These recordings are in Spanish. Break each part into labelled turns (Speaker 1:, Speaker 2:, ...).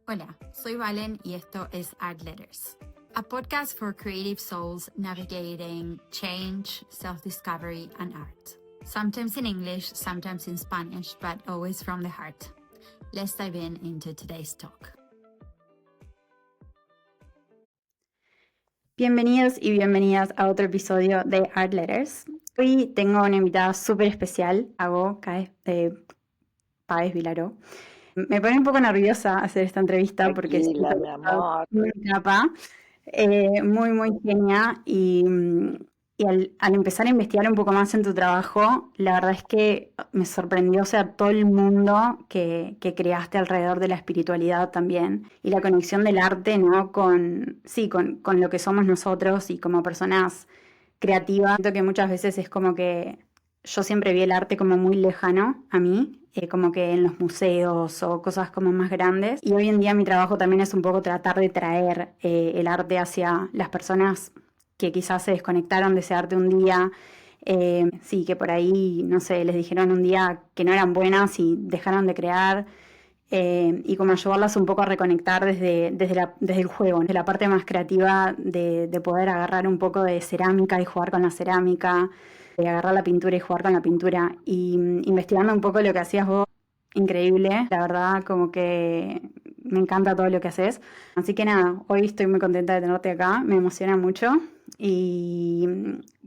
Speaker 1: Hola, soy Valen y esto es Art Letters, a podcast for creative souls navigating change, self-discovery, and art. Sometimes in English, sometimes in Spanish, but always from the heart. Let's dive into today's talk.
Speaker 2: Bienvenidos y bienvenidas a otro episodio de Art Letters. Hoy tengo una invitada súper especial, Páez Vilaró. Me pone un poco nerviosa hacer esta entrevista porque
Speaker 3: Tranquila,
Speaker 2: siento
Speaker 3: mi
Speaker 2: que está
Speaker 3: amor.
Speaker 2: muy capa, muy genia y al empezar a investigar un poco más en tu trabajo, la verdad es que me sorprendió, o sea, todo el mundo que creaste alrededor de la espiritualidad también y la conexión del arte, ¿no? Con lo que somos nosotros y como personas creativas. Siento que muchas veces es como que yo siempre vi el arte como muy lejano a mí, como que en los museos o cosas como más grandes. Y hoy en día mi trabajo también es un poco tratar de traer el arte hacia las personas que quizás se desconectaron de ese arte un día. Sí, que por ahí, no sé, les dijeron un día que no eran buenas y dejaron de crear. Y como ayudarlas un poco a reconectar desde el juego, desde la parte más creativa de poder agarrar un poco de cerámica y jugar con la cerámica, de agarrar la pintura y jugar con la pintura. Y investigando un poco lo que hacías vos, increíble, la verdad, como que me encanta todo lo que haces. Así que nada, hoy estoy muy contenta de tenerte acá, me emociona mucho. Y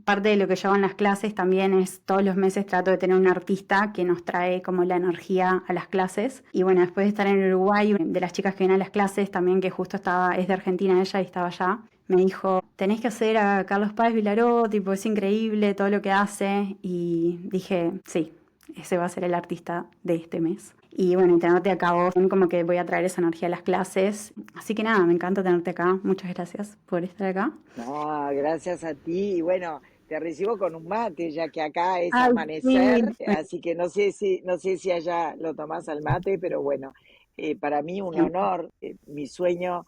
Speaker 2: parte de lo que yo hago en las clases también es todos los meses trato de tener un artista que nos trae como la energía a las clases. Y bueno, después de estar en Uruguay, de las chicas que vienen a las clases también, que justo es de Argentina ella y estaba allá, me dijo, tenés que hacer a Carlos Páez Vilaró, tipo, es increíble todo lo que hace. Y dije, sí, ese va a ser el artista de este mes. Y bueno, y tenerte acá vos, como que voy a traer esa energía a las clases. Así que nada, me encanta tenerte acá. Muchas gracias por estar acá.
Speaker 3: No, gracias a ti. Y bueno, te recibo con un mate, ya que acá es
Speaker 2: Ay, sí.
Speaker 3: amanecer, así que no sé si allá lo tomás al mate, pero bueno, para mí un honor. Mi sueño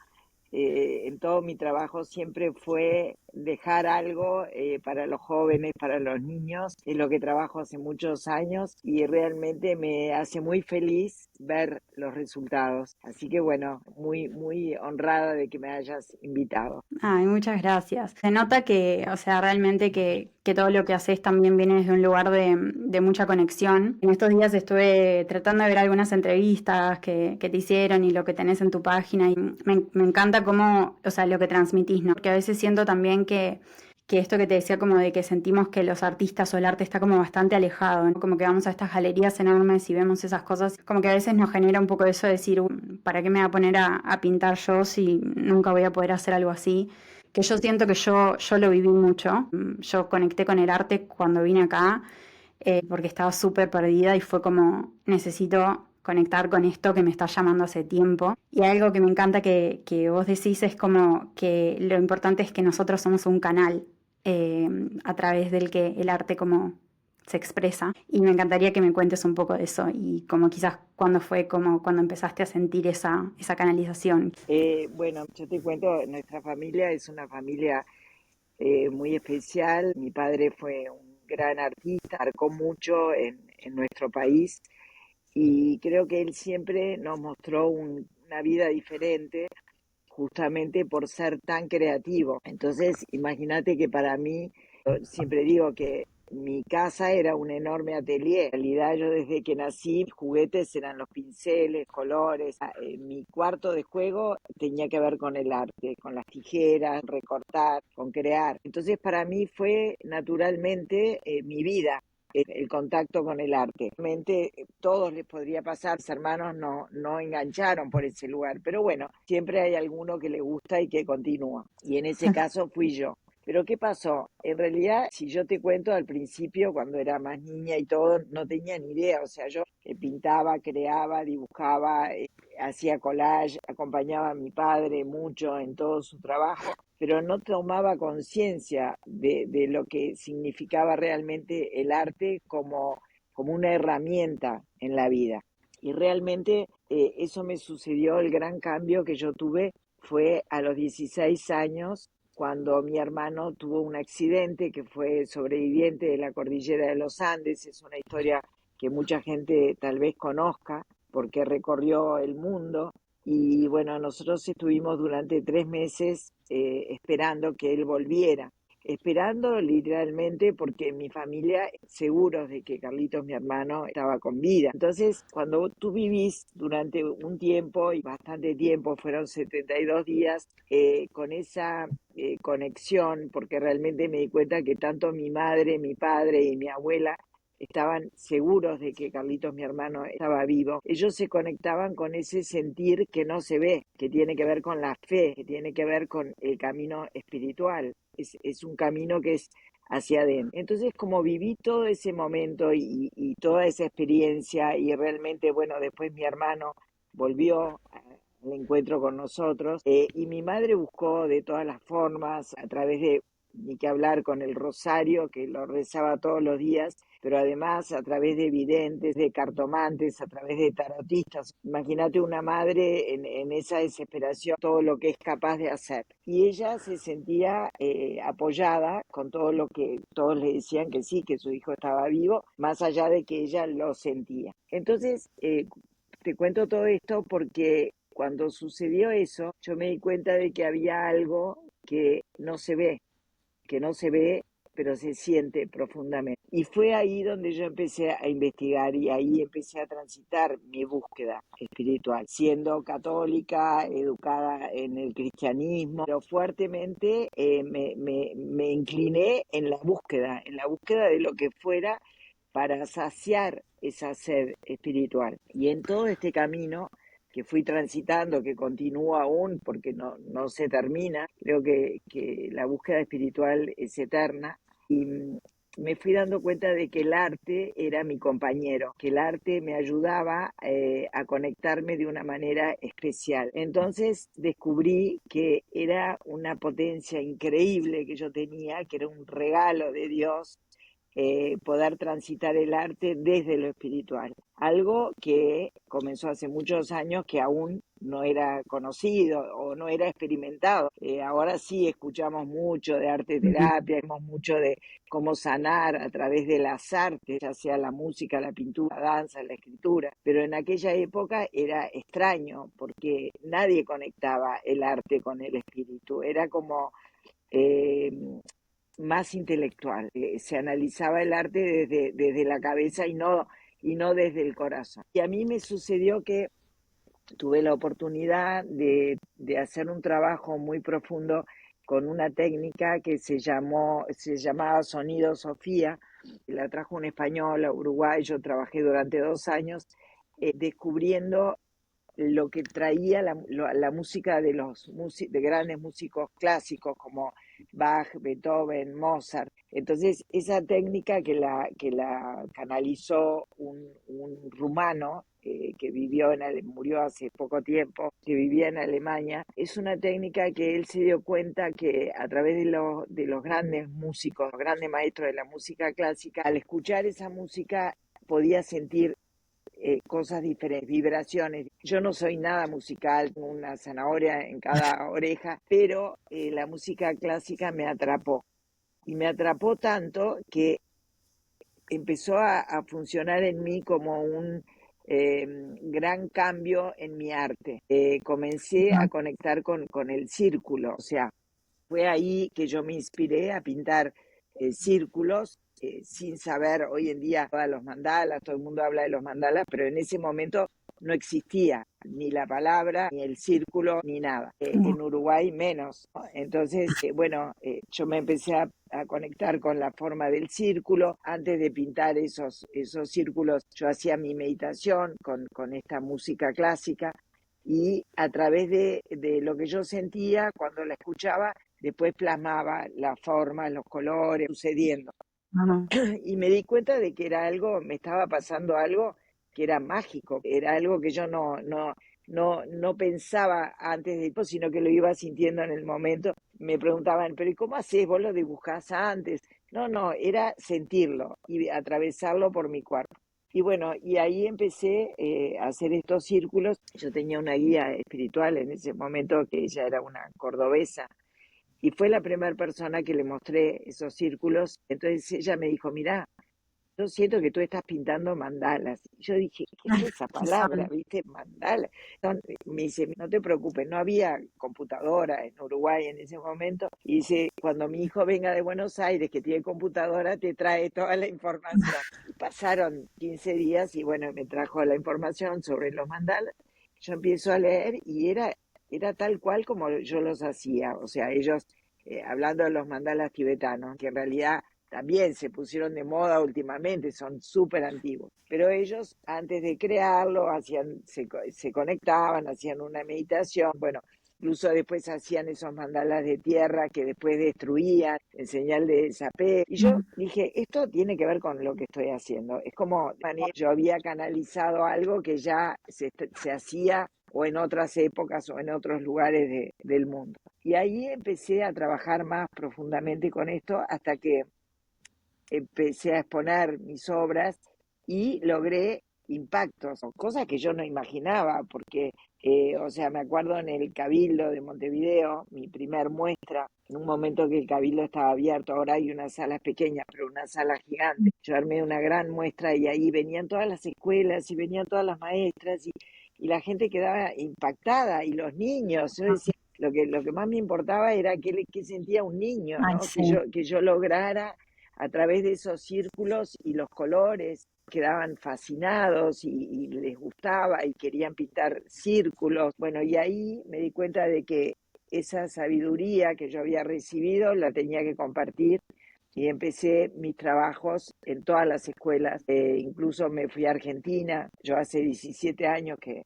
Speaker 3: en todo mi trabajo siempre fue dejar algo para los jóvenes, para los niños. Es lo que trabajo hace muchos años y realmente me hace muy feliz ver los resultados. Así que bueno, muy honrada de que me hayas invitado.
Speaker 2: Ay, muchas gracias. Se nota que, o sea, realmente que todo lo que haces también viene desde un lugar de mucha conexión. En estos días estuve tratando de ver algunas entrevistas que te hicieron y lo que tenés en tu página y me encanta cómo, o sea, lo que transmitís, ¿no? Porque a veces siento también que esto que te decía como de que sentimos que los artistas o el arte está como bastante alejado, ¿no? Como que vamos a estas galerías enormes y vemos esas cosas, como que a veces nos genera un poco eso de decir, ¿para qué me voy a poner a pintar yo si nunca voy a poder hacer algo así? Que yo siento que yo lo viví mucho. Yo conecté con el arte cuando vine acá, porque estaba súper perdida y fue como, necesito conectar con esto que me está llamando hace tiempo. Y algo que me encanta que vos decís es como que lo importante es que nosotros somos un canal a través del que el arte como se expresa. Y me encantaría que me cuentes un poco de eso y como quizás cuándo fue como cuando empezaste a sentir esa canalización.
Speaker 3: Bueno, yo te cuento, nuestra familia es una familia muy especial. Mi padre fue un gran artista, marcó mucho en nuestro país y creo que él siempre nos mostró una vida diferente justamente por ser tan creativo. Entonces, imagínate que para mí, yo siempre digo que mi casa era un enorme atelier. En realidad, yo desde que nací, juguetes eran los pinceles, colores. Mi cuarto de juego tenía que ver con el arte, con las tijeras, recortar, con crear. Entonces, para mí fue naturalmente mi vida el contacto con el arte. Realmente todos les podría pasar, mis hermanos no engancharon por ese lugar, pero bueno, siempre hay alguno que le gusta y que continúa. Y en ese caso fui yo. Pero ¿qué pasó? En realidad, si yo te cuento, al principio, cuando era más niña y todo, no tenía ni idea. O sea, yo pintaba, creaba, dibujaba, hacía collage, acompañaba a mi padre mucho en todo su trabajo, pero no tomaba conciencia de lo que significaba realmente el arte como una herramienta en la vida. Y realmente eso me sucedió, el gran cambio que yo tuve fue a los 16 años, cuando mi hermano tuvo un accidente, que fue sobreviviente de la cordillera de los Andes. Es una historia que mucha gente tal vez conozca porque recorrió el mundo Y bueno, nosotros estuvimos durante 3 meses esperando que él volviera, esperando literalmente porque mi familia seguros de que Carlitos, mi hermano, estaba con vida. Entonces, cuando tú vivís durante un tiempo y bastante tiempo, fueron 72 días, con esa conexión, porque realmente me di cuenta que tanto mi madre, mi padre y mi abuela estaban seguros de que Carlitos, mi hermano, estaba vivo. Ellos se conectaban con ese sentir que no se ve, que tiene que ver con la fe, que tiene que ver con el camino espiritual. Es un camino que es hacia adentro. Entonces, como viví todo ese momento y toda esa experiencia y realmente, bueno, después mi hermano volvió al encuentro con nosotros y mi madre buscó de todas las formas, a través de, ni que hablar, con el rosario, que lo rezaba todos los días, pero además a través de videntes, de cartomantes, a través de tarotistas. Imagínate una madre en esa desesperación, todo lo que es capaz de hacer. Y ella se sentía apoyada con todo lo que todos le decían que sí, que su hijo estaba vivo, más allá de que ella lo sentía. Entonces, te cuento todo esto porque cuando sucedió eso, yo me di cuenta de que había algo que no se ve, pero se siente profundamente. Y fue ahí donde yo empecé a investigar y ahí empecé a transitar mi búsqueda espiritual, siendo católica, educada en el cristianismo, pero fuertemente me incliné en la búsqueda de lo que fuera para saciar esa sed espiritual. Y en todo este camino que fui transitando, que continúa aún porque no se termina, creo que la búsqueda espiritual es eterna, y me fui dando cuenta de que el arte era mi compañero, que el arte me ayudaba a conectarme de una manera especial. Entonces descubrí que era una potencia increíble que yo tenía, que era un regalo de Dios, poder transitar el arte desde lo espiritual. Algo que comenzó hace muchos años, que aún no era conocido o no era experimentado. Ahora sí escuchamos mucho de arte terapia, vemos mucho de cómo sanar a través de las artes, ya sea la música, la pintura, la danza, la escritura, pero en aquella época era extraño porque nadie conectaba el arte con el espíritu, era como eh, más intelectual. Se analizaba el arte desde la cabeza y no desde el corazón. Y a mí me sucedió que tuve la oportunidad de hacer un trabajo muy profundo con una técnica que se llamaba Sonido Sofía. La trajo un español a Uruguay. Yo trabajé durante 2 años descubriendo lo que traía la música de grandes músicos clásicos como Bach, Beethoven, Mozart. Entonces, esa técnica que la canalizó un rumano que murió hace poco tiempo, que vivía en Alemania, es una técnica que él se dio cuenta que a través de los grandes músicos, los grandes maestros de la música clásica, al escuchar esa música podía sentir cosas diferentes, vibraciones. Yo no soy nada musical, tengo una zanahoria en cada oreja, pero la música clásica me atrapó. Y me atrapó tanto que empezó a funcionar en mí como un gran cambio en mi arte. Comencé a conectar con el círculo, o sea, fue ahí que yo me inspiré a pintar círculos, sin saber. Hoy en día todos los mandalas, todo el mundo habla de los mandalas, pero en ese momento no existía ni la palabra, ni el círculo, ni nada. En Uruguay menos, ¿no? Entonces, bueno, yo me empecé a conectar con la forma del círculo. Antes de pintar esos círculos, yo hacía mi meditación con esta música clásica, y a través de lo que yo sentía cuando la escuchaba, después plasmaba la forma, los colores, sucediendo.
Speaker 2: Ajá.
Speaker 3: Y me di cuenta de que era algo, me estaba pasando algo que era mágico, era algo que yo no pensaba antes de tiempo, sino que lo iba sintiendo en el momento. Me preguntaban, pero ¿y cómo haces? ¿Vos lo dibujás antes? No, era sentirlo y atravesarlo por mi cuerpo. Y bueno, y ahí empecé a hacer estos círculos. Yo tenía una guía espiritual en ese momento, que ella era una cordobesa, y fue la primera persona que le mostré esos círculos. Entonces ella me dijo, mirá, yo siento que tú estás pintando mandalas. Y yo dije, ¿qué es esa
Speaker 2: ¿Qué
Speaker 3: palabra?
Speaker 2: son?
Speaker 3: ¿Viste? Mandala. Me dice, no te preocupes, no había computadora en Uruguay en ese momento. Y dice, cuando mi hijo venga de Buenos Aires, que tiene computadora, te trae toda la información. Y pasaron 15 días y bueno, me trajo la información sobre los mandalas. Yo empiezo a leer y era tal cual como yo los hacía. O sea, ellos, hablando de los mandalas tibetanos, que en realidad también se pusieron de moda últimamente, son súper antiguos. Pero ellos, antes de crearlo, se conectaban, hacían una meditación, bueno, incluso después hacían esos mandalas de tierra que después destruían en señal de desapego. Y yo dije, esto tiene que ver con lo que estoy haciendo. Es como, yo había canalizado algo que ya se hacía o en otras épocas o en otros lugares del mundo. Y ahí empecé a trabajar más profundamente con esto hasta que empecé a exponer mis obras y logré impactos, cosas que yo no imaginaba, porque, o sea, me acuerdo en el Cabildo de Montevideo, mi primer muestra, en un momento que el Cabildo estaba abierto, ahora hay unas salas pequeñas, pero una sala gigante. Yo armé una gran muestra y ahí venían todas las escuelas y venían todas las maestras y la gente quedaba impactada y los niños. Yo decía, lo que más me importaba era qué sentía un niño,
Speaker 2: Ay,
Speaker 3: ¿no?
Speaker 2: sí.
Speaker 3: Que yo lograra a través de esos círculos y los colores, quedaban fascinados y les gustaba y querían pintar círculos. Bueno, y ahí me di cuenta de que esa sabiduría que yo había recibido la tenía que compartir y empecé mis trabajos en todas las escuelas. Incluso me fui a Argentina. Yo hace 17 años que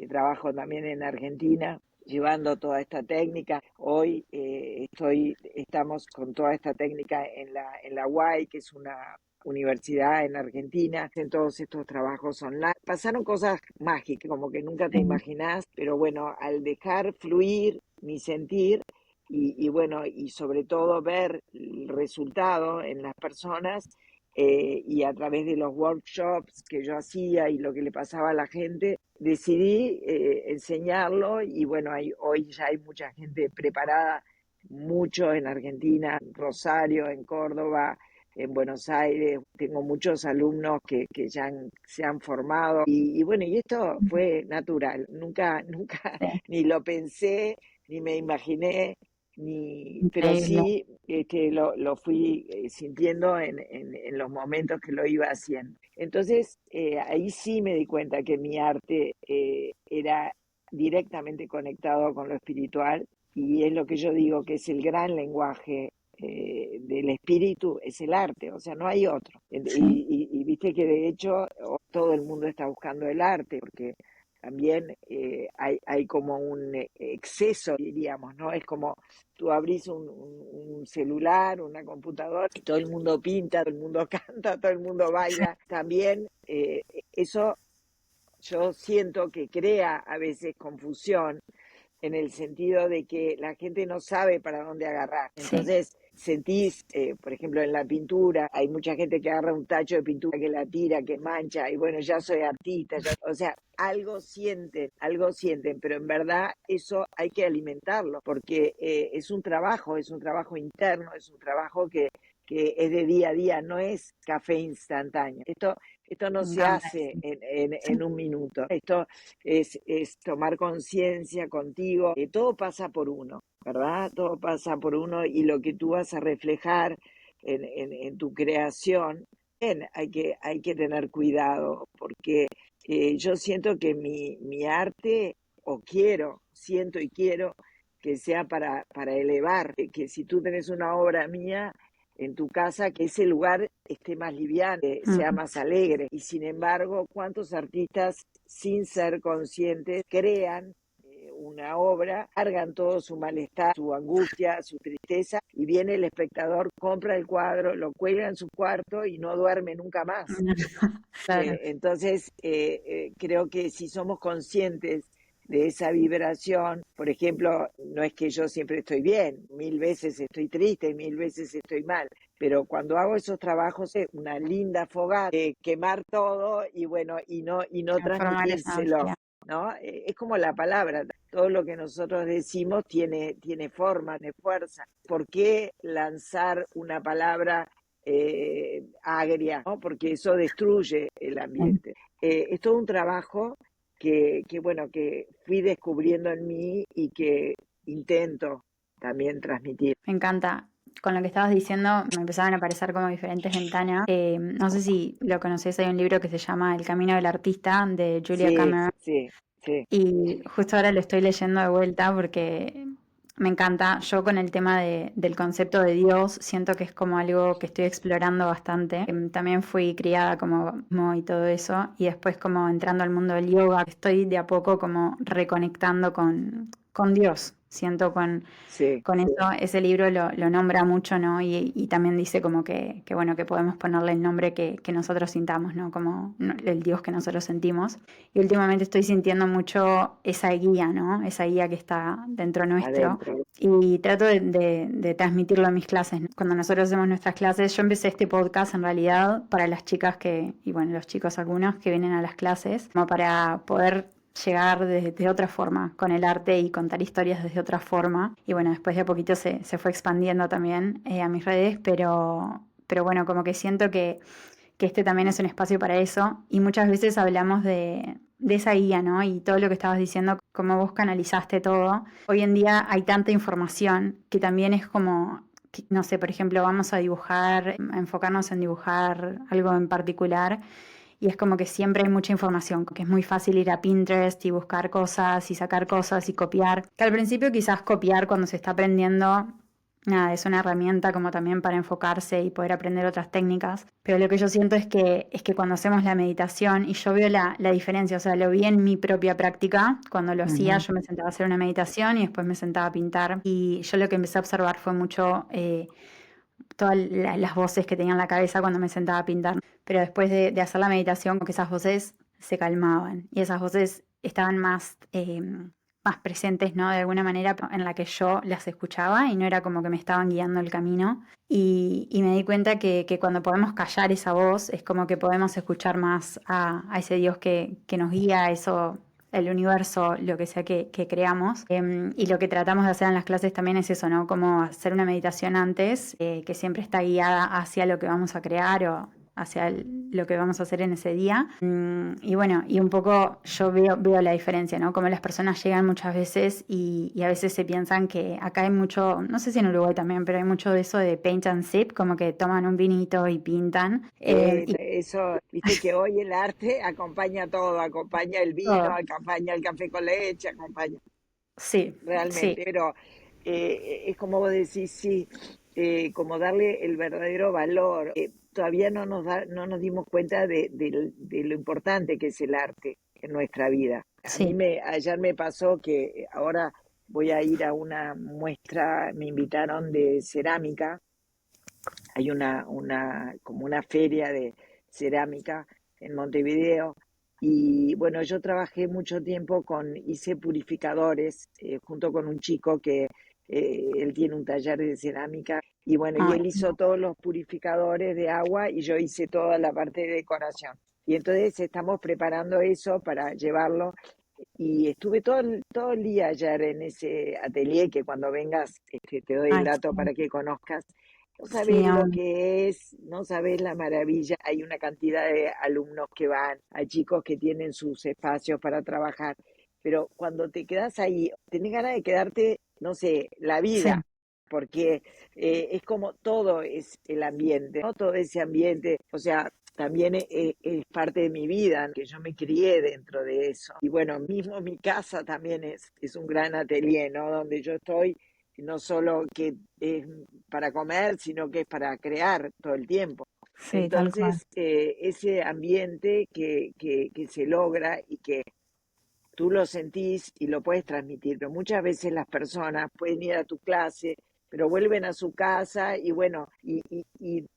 Speaker 3: trabajo también en Argentina, llevando toda esta técnica. Hoy estamos con toda esta técnica en la UAI, que es una universidad en Argentina, en todos estos trabajos online. Pasaron cosas mágicas, como que nunca te
Speaker 2: Sí.
Speaker 3: imaginás, pero bueno, al dejar fluir mi sentir y bueno, y sobre todo ver el resultado en las personas, y a través de los workshops que yo hacía y lo que le pasaba a la gente, decidí enseñarlo y bueno, hoy ya hay mucha gente preparada, mucho en Argentina, en Rosario, en Córdoba, en Buenos Aires. Tengo muchos alumnos que ya se han formado y bueno, y esto fue natural, nunca
Speaker 2: Sí,
Speaker 3: ni lo pensé, ni me imaginé, pero
Speaker 2: increíble.
Speaker 3: sí lo fui sintiendo en los momentos que lo iba haciendo. Entonces, ahí sí me di cuenta que mi arte era directamente conectado con lo espiritual y es lo que yo digo que es el gran lenguaje del espíritu, es el arte, o sea, no hay otro.
Speaker 2: Sí.
Speaker 3: Y viste que de hecho todo el mundo está buscando el arte, porque también hay como un exceso, diríamos, ¿no? Es como tú abrís un celular, una computadora, y todo el mundo pinta, todo el mundo canta, todo el mundo baila. También eso yo siento que crea a veces confusión en el sentido de que la gente no sabe para dónde agarrar.
Speaker 2: Sí.
Speaker 3: Entonces, sentís, por ejemplo, en la pintura, hay mucha gente que agarra un tacho de pintura, que la tira, que mancha, y bueno, ya soy artista, o sea, algo sienten, pero en verdad eso hay que alimentarlo, porque es un trabajo interno, es un trabajo que es de día a día, no es café instantáneo. Esto no
Speaker 2: Me
Speaker 3: se
Speaker 2: encanta
Speaker 3: hace
Speaker 2: eso.
Speaker 3: en un minuto. Esto es tomar conciencia contigo, que todo pasa por uno, ¿verdad? Todo pasa por uno y lo que tú vas a reflejar en tu creación, bien, hay que tener cuidado porque yo siento que mi arte, siento y quiero que sea para elevar, que si tú tenés una obra mía, en tu casa, que ese lugar esté más liviano, que sea
Speaker 2: Mm.
Speaker 3: más alegre. Y sin embargo, ¿cuántos artistas sin ser conscientes crean una obra, cargan todo su malestar, su angustia, su tristeza, y viene el espectador, compra el cuadro, lo cuelga en su cuarto y no duerme nunca más?
Speaker 2: Claro.
Speaker 3: Entonces, creo que si somos conscientes de esa vibración, por ejemplo, no es que yo siempre estoy bien, mil veces estoy triste y mil veces estoy mal, pero cuando hago esos trabajos es una linda fogata, quemar todo y bueno, y no
Speaker 2: Transformar esa
Speaker 3: transmitírselo,
Speaker 2: energía.
Speaker 3: ¿no? Es como la palabra, todo lo que nosotros decimos tiene forma, tiene fuerza. ¿Por qué lanzar una palabra agria, ¿no? Porque eso destruye el ambiente. Es todo un trabajo bueno, que fui descubriendo en mí y que intento también transmitir.
Speaker 2: Me encanta. Con lo que estabas diciendo me empezaban a aparecer como diferentes ventanas. No sé si lo conoces, hay un libro que se llama El camino del artista de Julia
Speaker 3: Sí,
Speaker 2: Cameron.
Speaker 3: sí, sí.
Speaker 2: Y justo ahora lo estoy leyendo de vuelta porque me encanta. Yo con el tema del concepto de Dios siento que es como algo que estoy explorando bastante. También fui criada como y todo eso. Y después como entrando al mundo del yoga, estoy de a poco como reconectando con Dios. Siento
Speaker 3: Sí,
Speaker 2: con eso, ese libro lo nombra mucho, ¿no? Y también dice como que, bueno, que podemos ponerle el nombre que nosotros sintamos, ¿no? Como el Dios que nosotros sentimos. Y últimamente estoy sintiendo mucho esa guía, ¿no? Esa guía que está dentro nuestro.
Speaker 3: adentro.
Speaker 2: Y trato de transmitirlo en mis clases, ¿no? Cuando nosotros hacemos nuestras clases, yo empecé este podcast en realidad para las chicas y bueno, los chicos algunos que vienen a las clases, como para poder llegar de otra forma con el arte y contar historias desde otra forma. Y bueno, después de a poquito se fue expandiendo también a mis redes, pero bueno, como que siento que este también es un espacio para eso. Y muchas veces hablamos de esa guía, ¿no? Y todo lo que estabas diciendo, cómo vos canalizaste todo. Hoy en día hay tanta información que también es como, no sé, por ejemplo, vamos a dibujar, a enfocarnos en dibujar algo en particular y es como que siempre hay mucha información, que es muy fácil ir a Pinterest y buscar cosas y sacar cosas y copiar. Que al principio quizás copiar cuando se está aprendiendo, nada, es una herramienta como también para enfocarse y poder aprender otras técnicas. Pero lo que yo siento es que cuando hacemos la meditación, y yo veo la diferencia, o sea, lo vi en mi propia práctica, cuando lo hacía yo me sentaba a hacer una meditación y después me sentaba a pintar. Y yo lo que empecé a observar fue mucho todas las voces que tenía en la cabeza cuando me sentaba a pintar. Pero después de hacer la meditación, como que esas voces se calmaban y esas voces estaban más presentes, ¿no? De alguna manera en la que yo las escuchaba y no era como que me estaban guiando el camino. Y me di cuenta que cuando podemos callar esa voz es como que podemos escuchar más a ese Dios que nos guía, eso el universo, lo que sea que creamos. Y lo que tratamos de hacer en las clases también es eso, ¿no? Como hacer una meditación antes, que siempre está guiada hacia lo que vamos a crear o hacia lo que vamos a hacer en ese día. Y bueno, y un poco yo veo la diferencia, ¿no? Como las personas llegan muchas veces y a veces se piensan que acá hay mucho, no sé si en Uruguay también, pero hay mucho de eso de paint and sip, como que toman un vinito y pintan.
Speaker 3: Eso, viste que hoy el arte acompaña todo, acompaña el vino,
Speaker 2: Todo.
Speaker 3: acompaña el café con leche, acompaña
Speaker 2: Sí, sí,
Speaker 3: realmente, pero es como vos decís, sí, como darle el verdadero valor. Todavía no nos dimos cuenta de lo importante que es el arte en nuestra vida.
Speaker 2: sí.
Speaker 3: Ayer me pasó que ahora voy a ir a una muestra, me invitaron de cerámica. Hay como una feria de cerámica en Montevideo. Y bueno, yo trabajé mucho tiempo hice purificadores, junto con un chico que él tiene un taller de cerámica. Y bueno, y
Speaker 2: Ay,
Speaker 3: él hizo todos los purificadores de agua y yo hice toda la parte de decoración. Y entonces estamos preparando eso para llevarlo. Y estuve todo el día ayer en ese atelier que cuando vengas, te doy el
Speaker 2: ay,
Speaker 3: dato
Speaker 2: sí,
Speaker 3: para que conozcas. No
Speaker 2: sí,
Speaker 3: sabés lo que es, no sabés la maravilla. Hay una cantidad de alumnos que van, hay chicos que tienen sus espacios para trabajar, pero cuando te quedas ahí, tenés ganas de quedarte, no sé, la
Speaker 2: sí,
Speaker 3: vida, porque es como todo es el ambiente, ¿no? Todo ese ambiente, o sea, también es parte de mi vida, que yo me crié dentro de eso. Y bueno, mismo mi casa también es un gran atelier, ¿no? Donde yo estoy, no solo que es para comer, sino que es para crear todo el tiempo.
Speaker 2: sí, tal cual.
Speaker 3: Entonces, ese ambiente que se logra y que tú lo sentís y lo puedes transmitir, pero muchas veces las personas pueden ir a tu clase, pero vuelven a su casa y bueno, y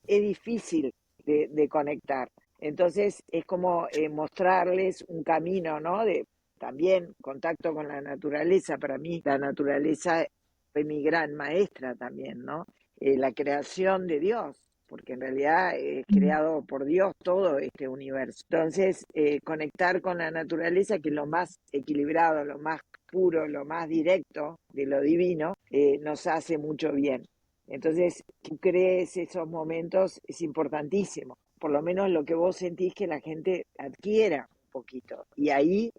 Speaker 3: es difícil de conectar. Entonces, es como mostrarles un camino, ¿no? De también contacto con la naturaleza. Para mí, la naturaleza fue mi gran maestra también, ¿no? La creación de Dios, porque en realidad es
Speaker 2: Mm.
Speaker 3: creado por Dios todo este universo. Entonces, conectar con la naturaleza, que es lo más equilibrado, lo más puro, lo más directo de lo divino, nos hace mucho bien. Entonces, tú crees esos momentos, es importantísimo. Por lo menos lo que vos sentís que la gente adquiera un poquito. Y ahí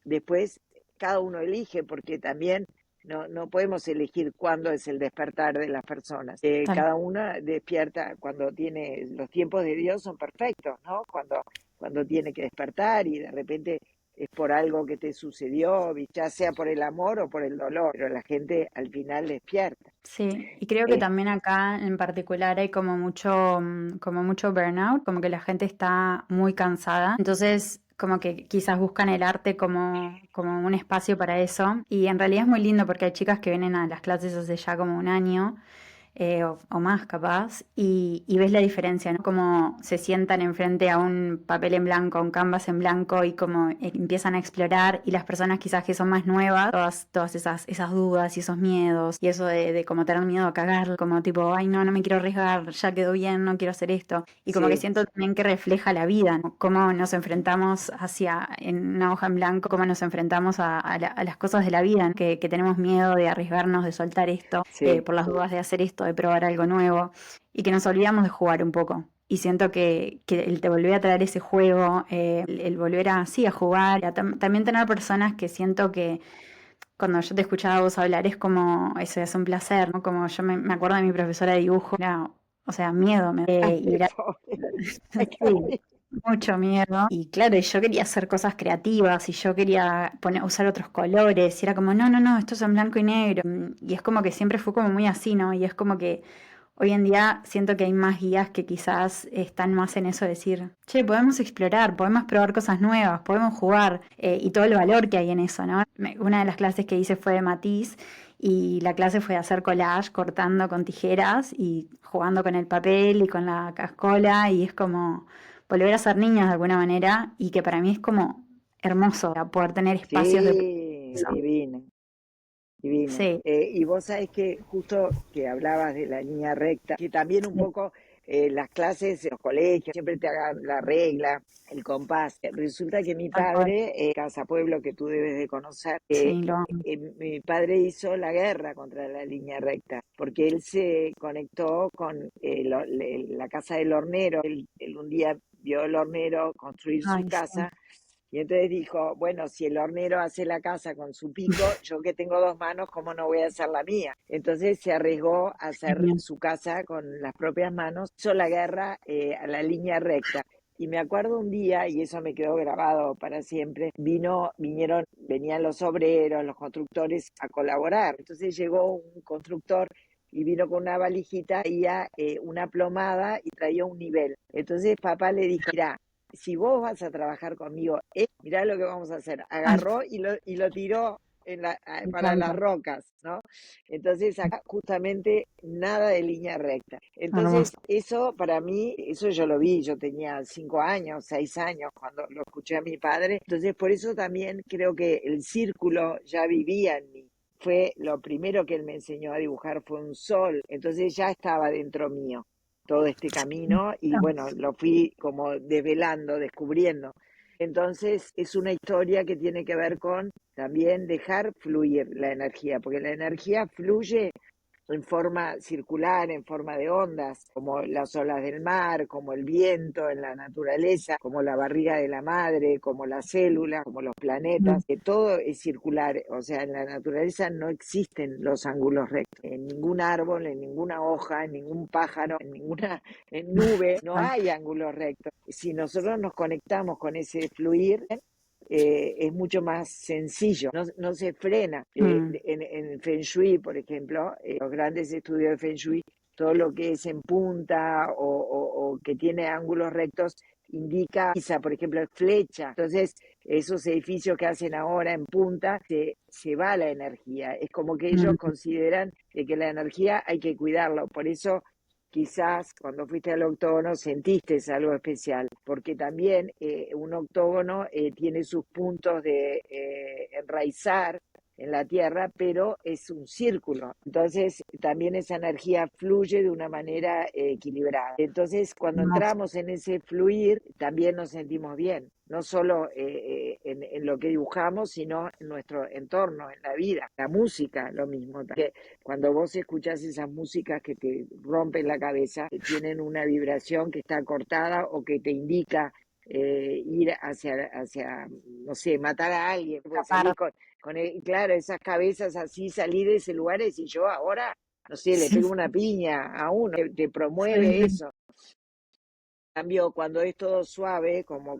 Speaker 3: después cada uno elige, porque también no podemos elegir cuándo es el despertar de las personas.
Speaker 2: Tal.
Speaker 3: Cada una despierta cuando tiene, los tiempos de Dios son perfectos, ¿no? Cuando tiene que despertar y de repente es por algo que te sucedió, ya sea por el amor o por el dolor, pero la gente al final despierta.
Speaker 2: Sí, y creo que
Speaker 3: Eh,
Speaker 2: también acá en particular hay como mucho burnout, como que la gente está muy cansada. Entonces, como que quizás buscan el arte como un espacio para eso. Y en realidad es muy lindo porque hay chicas que vienen a las clases hace ya como un año o más capaz, y ves la diferencia, ¿no? Como se sientan enfrente a un papel en blanco, a un canvas en blanco y como empiezan a explorar y las personas quizás que son más nuevas, todas esas dudas y esos miedos y eso de como tener miedo a cagar, como tipo, ay no me quiero arriesgar, ya quedó bien, no quiero hacer esto. Y como que
Speaker 3: sí,
Speaker 2: siento también que refleja la vida, ¿no? Cómo nos enfrentamos en una hoja en blanco, cómo nos enfrentamos a las cosas de la vida, ¿no? Que tenemos miedo de arriesgarnos, de soltar esto,
Speaker 3: sí,
Speaker 2: por las dudas de hacer esto, de probar algo nuevo, y que nos olvidamos de jugar un poco. Y siento que el te volver a traer ese juego, el volver a, sí, a jugar, también tener personas que siento que cuando yo te escuchaba a vos hablar es como, eso es un placer, ¿no? Como yo me acuerdo de mi profesora de dibujo, era, o sea, miedo, y era,
Speaker 3: pobre.
Speaker 2: sí, mucho miedo. Y claro, y yo quería hacer cosas creativas y yo quería usar otros colores. Y era como, no, esto es en blanco y negro. Y es como que siempre fue como muy así, ¿no? Y es como que hoy en día siento que hay más guías que quizás están más en eso de decir, che, podemos explorar, podemos probar cosas nuevas, podemos jugar, y todo el valor que hay en eso, ¿no? Una de las clases que hice fue de Matisse y la clase fue de hacer collage cortando con tijeras y jugando con el papel y con la cascola y es como volver a ser niños de alguna manera y que para mí es como hermoso poder tener espacios de...
Speaker 3: Sí,
Speaker 2: eso.
Speaker 3: divino. Divino.
Speaker 2: Sí,
Speaker 3: Y vos sabés que justo que hablabas de la línea recta, que también un
Speaker 2: sí,
Speaker 3: poco las clases en los colegios siempre te hagan la regla, el compás. Resulta que mi
Speaker 2: tal cual.
Speaker 3: padre, Casa Pueblo, que tú debes de conocer,
Speaker 2: Sí, lo amo.
Speaker 3: mi padre hizo la guerra contra la línea recta, porque él se conectó con la casa del hornero. Él un día vio el hornero construir su
Speaker 2: Ay,
Speaker 3: casa
Speaker 2: sí.
Speaker 3: y entonces dijo, bueno, si el hornero hace la casa con su pico, yo que tengo dos manos, ¿cómo no voy a hacer la mía? Entonces se arriesgó a hacer
Speaker 2: Genio.
Speaker 3: su casa con las propias manos, hizo la guerra a la línea recta. Y me acuerdo un día, y eso me quedó grabado para siempre, venían los obreros, los constructores a colaborar. Entonces llegó un constructor y vino con una valijita, traía una plomada y traía un nivel. Entonces papá le dijo, mirá, si vos vas a trabajar conmigo, mirá lo que vamos a hacer.
Speaker 2: Ay,
Speaker 3: Agarró y lo tiró
Speaker 2: me
Speaker 3: para las
Speaker 2: encanta.
Speaker 3: rocas, ¿no? Entonces acá justamente nada de línea recta. Entonces
Speaker 2: Hermoso.
Speaker 3: eso para mí, eso yo lo vi, yo tenía 5 años, 6 años cuando lo escuché a mi padre. Entonces por eso también creo que el círculo ya vivía en mí. Fue lo primero que él me enseñó a dibujar fue un sol, entonces ya estaba dentro mío todo este camino y bueno, lo fui como desvelando, descubriendo. Entonces es una historia que tiene que ver con también dejar fluir la energía, porque la energía fluye en forma circular, en forma de ondas, como las olas del mar, como el viento en la naturaleza, como la barriga de la madre, como las células, como los planetas, que todo es circular, o sea, en la naturaleza no existen los ángulos rectos, en ningún árbol, en ninguna hoja, en ningún pájaro, en ninguna nube, no hay ángulos rectos. Si nosotros nos conectamos con ese fluir, es mucho más sencillo, no se frena.
Speaker 2: Mm,
Speaker 3: En Feng Shui, por ejemplo, los grandes estudios de Feng Shui, todo lo que es en punta o que tiene ángulos rectos indica, por ejemplo, flecha. Entonces, esos edificios que hacen ahora en punta, se va la energía. Es como que ellos
Speaker 2: mm,
Speaker 3: consideran que la energía hay que cuidarlo. Por eso quizás cuando fuiste al octógono sentiste algo especial, porque también un octógono tiene sus puntos de enraizar, en la Tierra, pero es un círculo. Entonces, también esa energía fluye de una manera equilibrada. Entonces, cuando entramos en ese fluir, también nos sentimos bien, no solo en lo que dibujamos, sino en nuestro entorno, en la vida. La música, lo mismo. Que cuando vos escuchás esas músicas que te rompen la cabeza, que tienen una vibración que está cortada o que te indica ir hacia, no sé, matar a alguien, pues salir claro, esas cabezas así, salir de ese lugar y decir, yo ahora, no sé, le
Speaker 2: Sí,
Speaker 3: pego una piña a uno, te
Speaker 2: sí,
Speaker 3: promueve
Speaker 2: sí.
Speaker 3: eso. En cambio, cuando es todo suave, como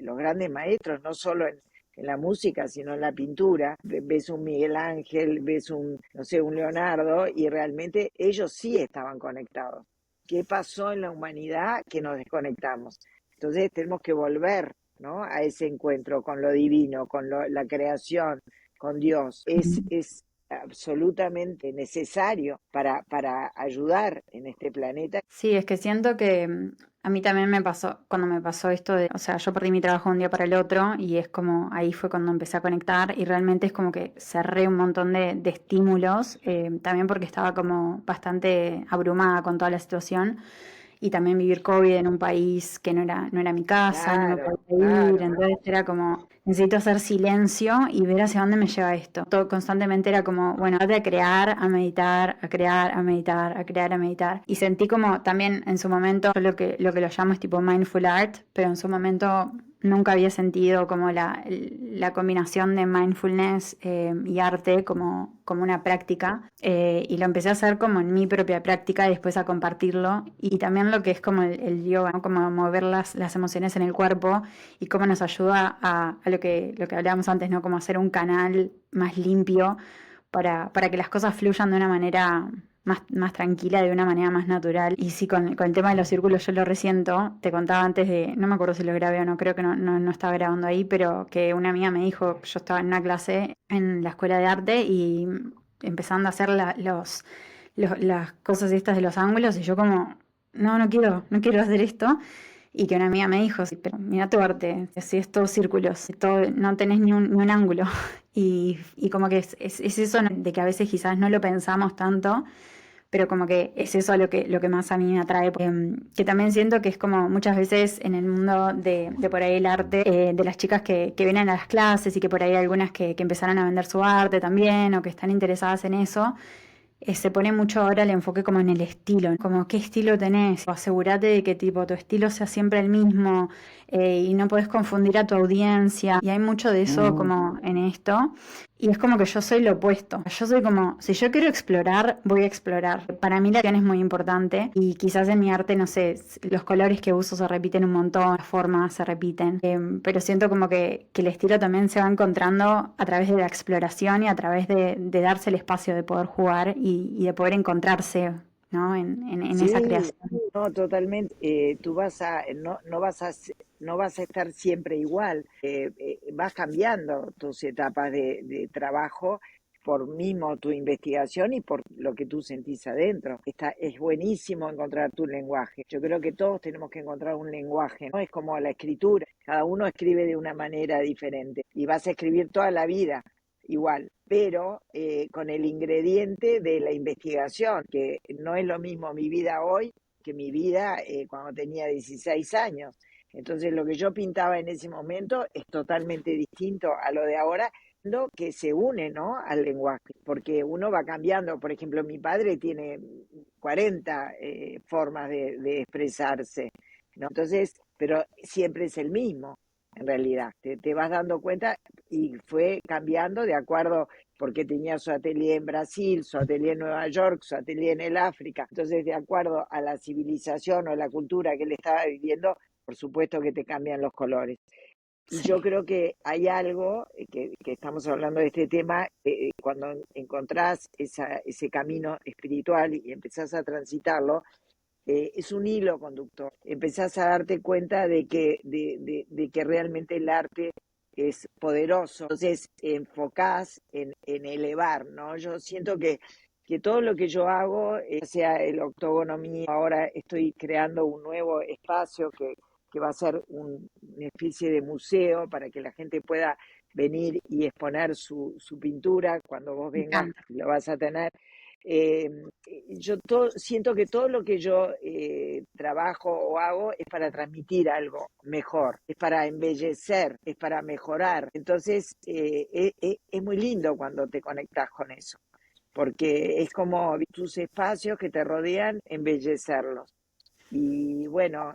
Speaker 3: los grandes maestros, no solo en la música, sino en la pintura, ves un Miguel Ángel, ves no sé, un Leonardo, y realmente ellos sí estaban conectados. ¿Qué pasó en la humanidad que nos desconectamos? Entonces tenemos que volver, ¿no?, a ese encuentro con lo divino, con la creación, con Dios. Es absolutamente necesario para ayudar en este planeta.
Speaker 2: Sí, es que siento que a mí también me pasó, cuando me pasó esto de, o sea, yo perdí mi trabajo de un día para el otro y es como, ahí fue cuando empecé a conectar y realmente es como que cerré un montón de estímulos, también porque estaba como bastante abrumada con toda la situación y también vivir COVID en un país que no era mi casa, no me
Speaker 3: Claro,
Speaker 2: podía ir,
Speaker 3: claro.
Speaker 2: entonces era como, necesito hacer silencio y ver hacia dónde me lleva esto. Todo constantemente era como, bueno, de crear, a meditar, a crear, a meditar, a crear, a meditar. Y sentí como también en su momento, yo lo que lo llamo es tipo mindful art, pero en su momento nunca había sentido como la combinación de mindfulness y arte como una práctica. Y lo empecé a hacer como en mi propia práctica y después a compartirlo. Y también lo que es como el yoga, ¿no? Como mover las emociones en el cuerpo y cómo nos ayuda a lo que hablábamos antes, ¿no? Como hacer un canal más limpio para que las cosas fluyan de una manera más tranquila, de una manera más natural. Y sí, con el tema de los círculos yo lo resiento. Te contaba antes de, no me acuerdo si lo grabé o no, creo que no estaba grabando ahí, pero que una amiga me dijo, yo estaba en una clase en la escuela de arte y empezando a hacer las cosas estas de los ángulos y yo como, no quiero hacer esto. Y que una amiga me dijo, sí, pero mira tu arte, si es todo círculos, no tenés ni un ángulo. Y como que es eso, ¿no? De que a veces quizás no lo pensamos tanto, pero como que es eso lo que más a mí me atrae. Que también siento que es como muchas veces en el mundo de por ahí el arte, de las chicas que vienen a las clases y que por ahí hay algunas que empezaron a vender su arte también o que están interesadas en eso. Se pone mucho ahora el enfoque como en el estilo, ¿no? Como qué estilo tenés, o asegúrate de que tipo tu estilo sea siempre el mismo, y no podés confundir a tu audiencia, y hay mucho de eso como en esto, y es como que yo soy lo opuesto, yo soy como, si yo quiero explorar, voy a explorar. Para mí la acción es muy importante, y quizás en mi arte, no sé, los colores que uso se repiten un montón, las formas se repiten, pero siento como que el estilo también se va encontrando a través de la exploración y a través de darse el espacio de poder jugar y de poder encontrarse, ¿no? En esa
Speaker 3: Sí,
Speaker 2: creación.
Speaker 3: no, totalmente. Tú no vas a estar siempre igual. Vas cambiando tus etapas de trabajo por mismo tu investigación y por lo que tú sentís adentro. Es buenísimo encontrar tu lenguaje. Yo creo que todos tenemos que encontrar un lenguaje, ¿no? Es como la escritura. Cada uno escribe de una manera diferente y vas a escribir toda la vida igual, pero con el ingrediente de la investigación, que no es lo mismo mi vida hoy que mi vida cuando tenía 16 años. Entonces lo que yo pintaba en ese momento es totalmente distinto a lo de ahora, lo que se une, ¿no?, al lenguaje, porque uno va cambiando. Por ejemplo, mi padre tiene 40 formas de expresarse, ¿no? Entonces, pero siempre es el mismo. En realidad, te vas dando cuenta y fue cambiando de acuerdo porque tenía su atelier en Brasil, su atelier en Nueva York, su atelier en el África. Entonces, de acuerdo a la civilización o la cultura que él estaba viviendo, por supuesto que te cambian los colores. Y
Speaker 2: Sí.
Speaker 3: yo creo que hay algo que estamos hablando de este tema, cuando encontrás ese camino espiritual y empezás a transitarlo, es un hilo conductor. Empezás a darte cuenta de que realmente el arte es poderoso. Entonces enfocás en elevar, ¿no? Yo siento que todo lo que yo hago, sea el octógono mío, ahora estoy creando un nuevo espacio que va a ser una especie de museo para que la gente pueda venir y exponer su pintura cuando vos
Speaker 2: Me
Speaker 3: vengas,
Speaker 2: encanta.
Speaker 3: lo vas a tener. Yo siento que todo lo que yo trabajo o hago es para transmitir algo mejor, es para embellecer, es para mejorar. Entonces, es muy lindo cuando te conectas con eso, porque es como tus espacios que te rodean, embellecerlos. Y bueno,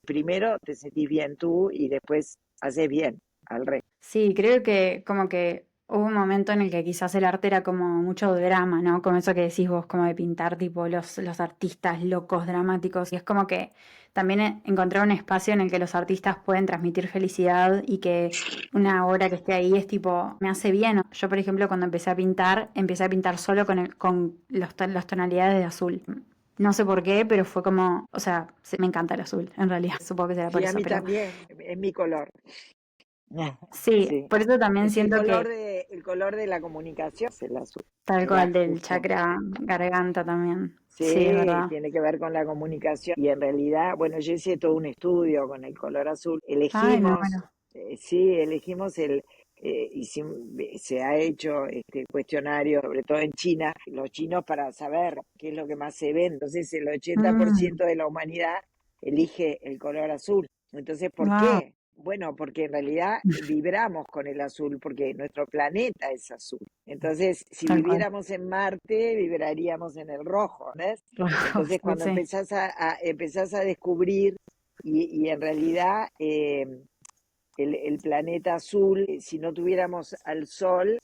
Speaker 3: primero te sentís bien tú y después haces bien al resto.
Speaker 2: Sí, creo que como que hubo un momento en el que quizás el arte era como mucho drama, ¿no? Como eso que decís vos, como de pintar tipo los artistas locos, dramáticos. Y es como que también encontrar un espacio en el que los artistas pueden transmitir felicidad y que una obra que esté ahí es tipo, me hace bien. Yo, por ejemplo, cuando empecé a pintar solo con las tonalidades de azul. No sé por qué, pero fue como, o sea, me encanta el azul, en realidad. Supongo que será por
Speaker 3: Sí, a
Speaker 2: eso,
Speaker 3: mí
Speaker 2: pero
Speaker 3: también, es mi color.
Speaker 2: sí,
Speaker 3: Sí,
Speaker 2: por eso también
Speaker 3: es
Speaker 2: siento que
Speaker 3: el color de la comunicación, es el azul.
Speaker 2: tal
Speaker 3: Mira,
Speaker 2: cual, del
Speaker 3: justo.
Speaker 2: chakra garganta también. Sí, es
Speaker 3: Sí,
Speaker 2: verdad.
Speaker 3: tiene que ver con la comunicación y en realidad, bueno, yo hice todo un estudio con el color azul.
Speaker 2: Ay, me
Speaker 3: Elegimos,
Speaker 2: muero.
Speaker 3: sí, elegimos se ha hecho este cuestionario, sobre todo en China, los chinos para saber qué es lo que más se ve. Entonces, el 80% de la humanidad elige el color azul. Entonces, ¿por
Speaker 2: Wow,
Speaker 3: qué? Bueno, porque en realidad vibramos con el azul, porque nuestro planeta es azul. Entonces, si
Speaker 2: tal cual.
Speaker 3: viviéramos en Marte, vibraríamos en el rojo, ¿ves? Entonces,
Speaker 2: Sí,
Speaker 3: cuando
Speaker 2: sí.
Speaker 3: empezás a descubrir y en realidad el planeta azul, si no tuviéramos al sol,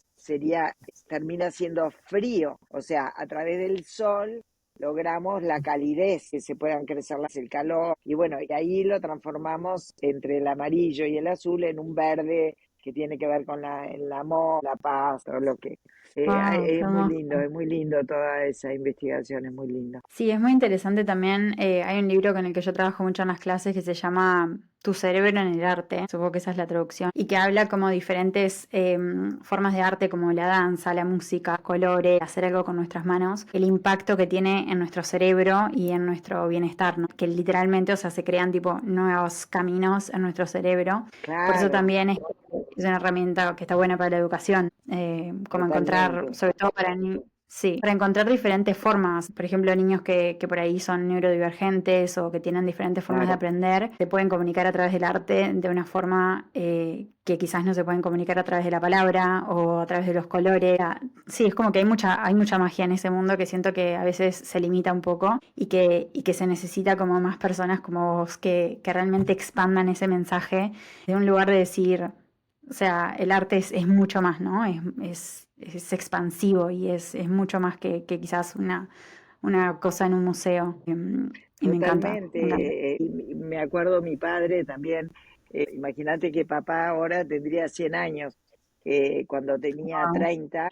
Speaker 3: termina siendo frío. O sea, a través del sol logramos la calidez, que se puedan crecer el calor. Y bueno, y ahí lo transformamos entre el amarillo y el azul en un verde que tiene que ver con el amor, la paz, todo lo que...
Speaker 2: Wow, qué hermoso.
Speaker 3: es muy lindo toda esa investigación, es muy lindo.
Speaker 2: Sí, es muy interesante también. Hay un libro con el que yo trabajo mucho en las clases que se llama Tu cerebro en el arte, supongo que esa es la traducción, y que habla como diferentes formas de arte como la danza, la música, colores, hacer algo con nuestras manos, el impacto que tiene en nuestro cerebro y en nuestro bienestar, ¿no? Que literalmente, o sea, se crean tipo nuevos caminos en nuestro cerebro. Por eso
Speaker 3: Claro,
Speaker 2: también es una herramienta que está buena para la educación, como encontrar,
Speaker 3: totalmente.
Speaker 2: sobre todo para niños. Sí, para encontrar diferentes formas, por ejemplo, niños que por ahí son neurodivergentes o que tienen diferentes formas de
Speaker 3: Claro.
Speaker 2: aprender, se pueden comunicar a través del arte de una forma que quizás no se pueden comunicar a través de la palabra o a través de los colores. Sí, es como que hay mucha magia en ese mundo que siento que a veces se limita un poco y que se necesita como más personas como vos que realmente expandan ese mensaje de un lugar de decir, o sea, el arte es mucho más, ¿no? Es expansivo y es mucho más que quizás una cosa en un museo. Y me encanta, me encanta.
Speaker 3: Totalmente. Y me acuerdo mi padre también. Imagínate que papá ahora tendría 100 años. Cuando tenía
Speaker 2: Wow.
Speaker 3: 30,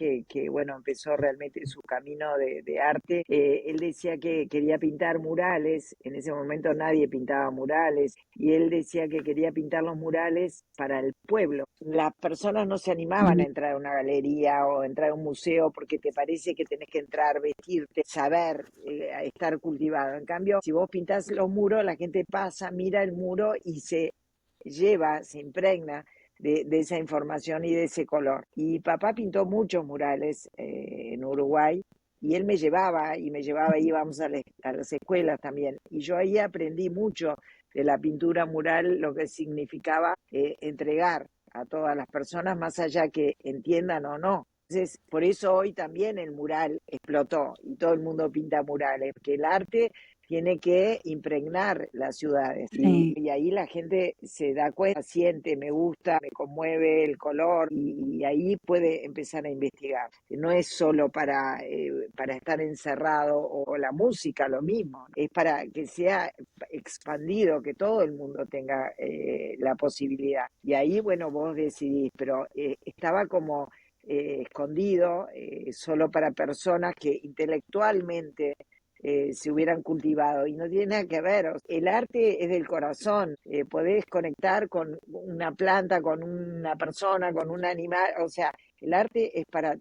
Speaker 3: bueno, empezó realmente su camino de arte. Él decía que quería pintar murales. En ese momento nadie pintaba murales. Y él decía que quería pintar los murales para el pueblo. Las personas no se animaban a
Speaker 2: Mm,
Speaker 3: entrar a una galería o entrar a un museo porque te parece que tenés que entrar, vestirte, saber, estar cultivado. En cambio, si vos pintás los muros, la gente pasa, mira el muro y se lleva, se impregna de esa información y de ese color. Y papá pintó muchos murales en Uruguay y él me llevaba, íbamos a las escuelas también. Y yo ahí aprendí mucho de la pintura mural, lo que significaba entregar a todas las personas, más allá que entiendan o no. Entonces, por eso hoy también el mural explotó y todo el mundo pinta murales, porque el arte tiene que impregnar las ciudades
Speaker 2: sí,
Speaker 3: y ahí la gente se da cuenta, siente, me gusta, me conmueve el color y ahí puede empezar a investigar. No es solo para estar encerrado o la música, lo mismo, es para que sea expandido, que todo el mundo tenga la posibilidad. Y ahí, bueno, vos decidís, pero estaba como escondido solo para personas que intelectualmente se hubieran cultivado y no tiene nada que ver. El arte es del corazón, podés conectar con una planta, con una persona, con un animal, o sea, el arte